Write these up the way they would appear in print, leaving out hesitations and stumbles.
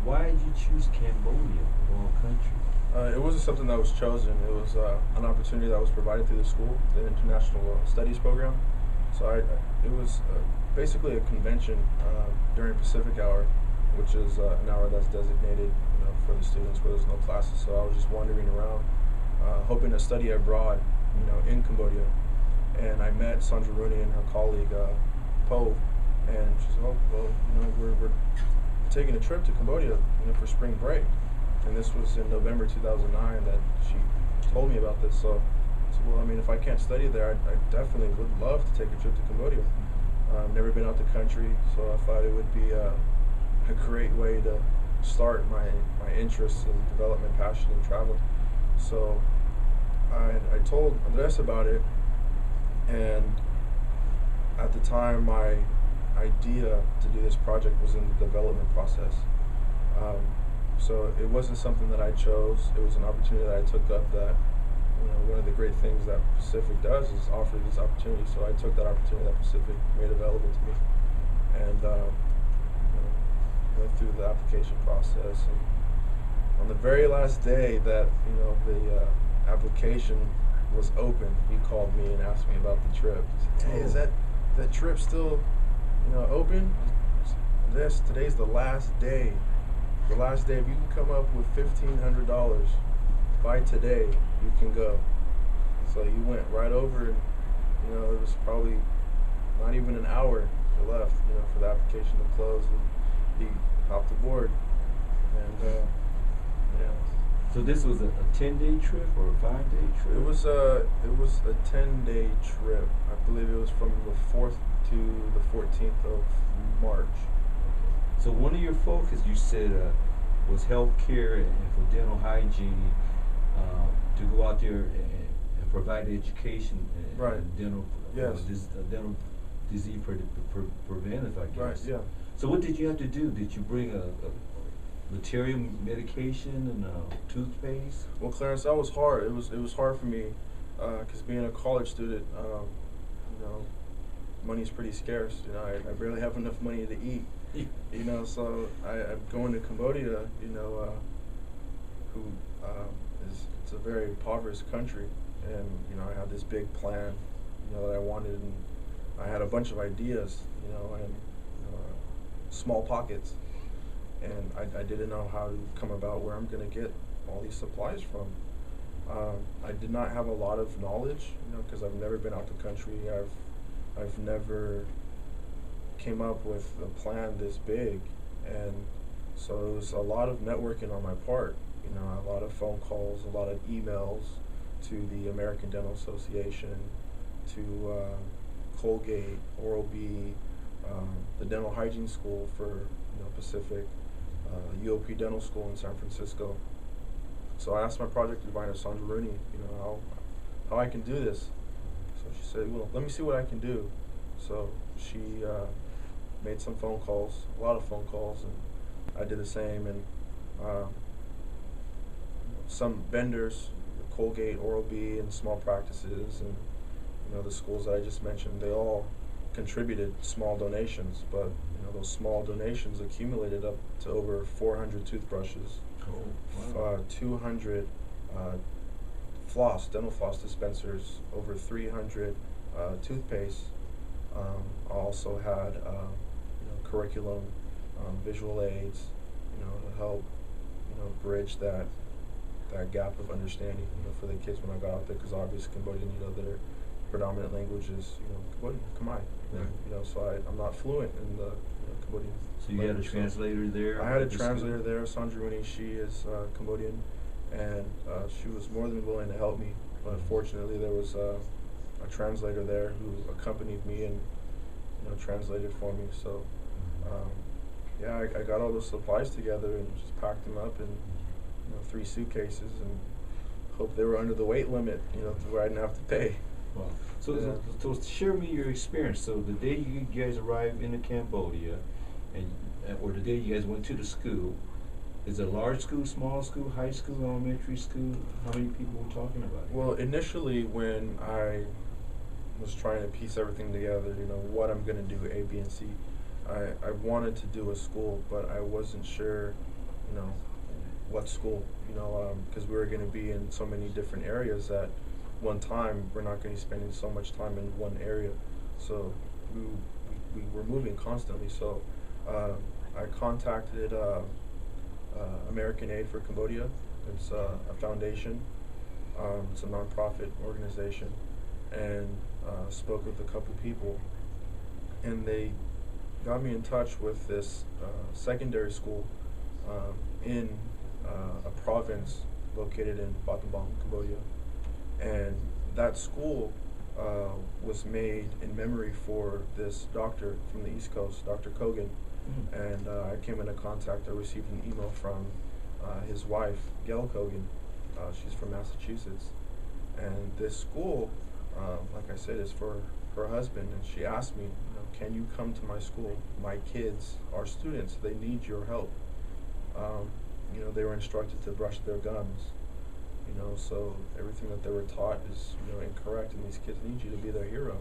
Why did you choose Cambodia of all countries? It wasn't something that was chosen. It was an opportunity that was provided through the school, the International Studies program. So it was basically a convention during Pacific hour, which is an hour that's designated, for the students where there's no classes. So I was just wandering around, hoping to study abroad, in Cambodia. And I met Sandra Rooney and her colleague Po, and she said, "Oh, well, we're taking a trip to Cambodia, for spring break." And this was in November 2009 that she told me about this. So I said, "Well, I mean, if I can't study there, I definitely would love to take a trip to Cambodia. I've never been out the country, so I thought it would be a great way to start my interests in development, passion, and travel." So I told Andres about it, and at the time, my idea to do this project was in the development process. So it wasn't something that I chose. It was an opportunity that I took up that, one of the great things that Pacific does is offer these opportunities. So I took that opportunity that Pacific made available to me, and went through the application process. And on the very last day that, the application was open, he called me and asked me about the trip. He said, "Hey, is that trip still, open? Today's the last day. The last day. If you can come up with $1,500 by today, you can go." So he went right over, and it was probably not even an hour left, for the application to close, and he hopped aboard, and yeah. So this was a 10-day trip or a 5-day trip? It was a 10-day trip. I believe it was from the 4th to the 14th of March. So one of your focus, you said, was healthcare and for dental hygiene, to go out there and provide education and, Right. and dental, Yes. dental disease preventive, I guess. Right. Yeah. So what did you have to do? Did you bring a material, medication, and toothpaste? Well, Clarence, that was hard. It was hard for me, because being a college student, money's pretty scarce. I barely have enough money to eat. So I'm going to Cambodia, who it's a very impoverished country, and I had this big plan, that I wanted, and I had a bunch of ideas, and small pockets, and I didn't know how to come about where I'm going to get all these supplies from. I did not have a lot of knowledge, because I've never been out the country. I've never came up with a plan this big, and so it was a lot of networking on my part. A lot of phone calls, a lot of emails to the American Dental Association, to Colgate, Oral-B, the dental hygiene school for Pacific, UOP Dental School in San Francisco. So I asked my project advisor, Sandra Rooney, how I can do this. So she said, "Well, let me see what I can do." So she made some phone calls, a lot of phone calls, and I did the same. And some vendors, Colgate, Oral-B, and small practices, and the schools that I just mentioned, they all contributed small donations, but those small donations accumulated up to over 400 toothbrushes, 200 dental floss dispensers, over 300 toothpaste. I also had curriculum, visual aids, to help bridge that gap of understanding, for the kids when I got out there, because obviously Cambodian, their predominant language is Cambodian, Khmer. Right. So I'm not fluent in the Cambodian. So you had a translator there? I had a translator there, Sandra Rooney. She is Cambodian, and she was more than willing to help me. But fortunately, there was a translator there who accompanied me and translated for me. So I got all those supplies together and just packed them up in 3 suitcases, and hoped they were under the weight limit, to where I didn't have to pay. Wow. So share me your experience. So the day you guys arrived into Cambodia, or the day you guys went to the school, is it a large school, small school, high school, elementary school? How many people were talking about it? Well, initially when I was trying to piece everything together, what I'm going to do, A, B, and C, I wanted to do a school, but I wasn't sure you know, what school, because we were going to be in so many different areas at one time. We're not going to be spending so much time in one area, so we were moving constantly. So I contacted American Aid for Cambodia. It's a foundation. It's a nonprofit organization, and spoke with a couple people, and they got me in touch with this secondary school in a province located in Battambang, Cambodia. And that school was made in memory for this doctor from the East Coast, Dr. Kogan. And I came into contact. I received an email from his wife, Gail Kogan. She's from Massachusetts. And this school, like I said, is for her husband. And she asked me, can you come to my school? My kids are students. They need your help. They were instructed to brush their gums. So everything that they were taught is, incorrect, and these kids need you to be their hero.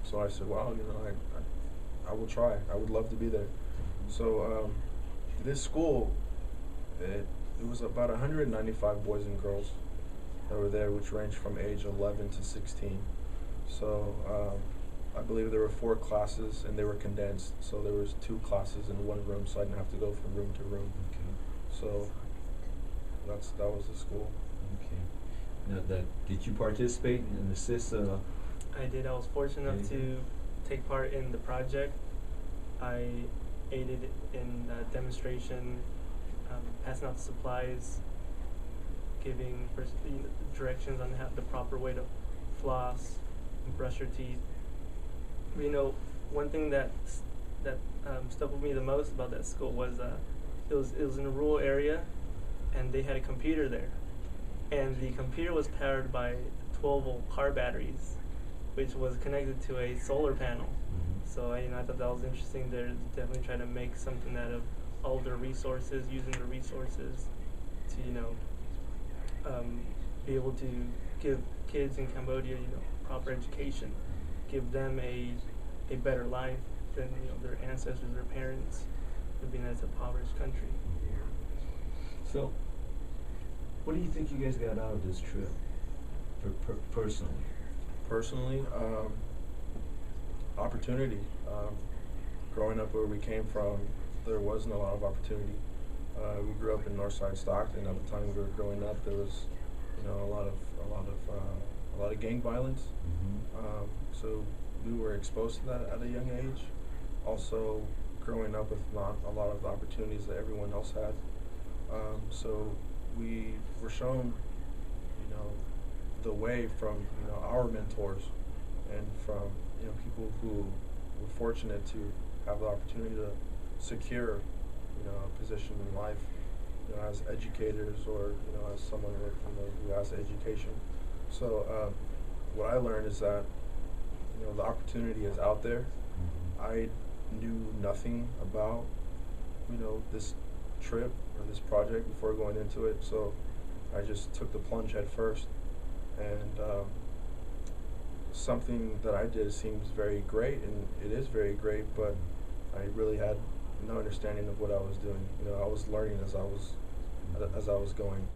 So I said, well, I will try. I would love to be there. So this school, it was about 195 boys and girls that were there, which ranged from age 11 to 16. So I believe there were 4 classes, and they were condensed. So there was 2 classes in one room, so I didn't have to go from room to room. Okay. So that was the school. Okay. Now, did you participate and assist? I did. I was fortunate enough to take part in the project. I aided in the demonstration, passing out the supplies, giving directions on the proper way to floss and brush your teeth. One thing that stuck with me the most about that school was it was in a rural area, and they had a computer there, and the computer was powered by 12-volt car batteries, which was connected to a solar panel. So I thought that was interesting. They're definitely trying to make something out of all their resources, using the resources to be able to give kids in Cambodia proper education, give them a better life than their ancestors, their parents, being as a impoverished country. So, what do you think you guys got out of this trip, personally? Personally, opportunity. Growing up where we came from, there wasn't a lot of opportunity. We grew up in Northside Stockton. At the time we were growing up, there was, a lot of gang violence. So we were exposed to that at a young age. Also, growing up with not a lot of the opportunities that everyone else had. So we were shown, the way from our mentors, and from people who were fortunate to have the opportunity to secure a position in life, as educators, or as someone who has education. So what I learned is that the opportunity is out there. I knew nothing about this trip or this project before going into it, so I just took the plunge head first. And something that I did seems very great, and it is very great, but I really had no understanding of what I was doing. I was learning as I was going.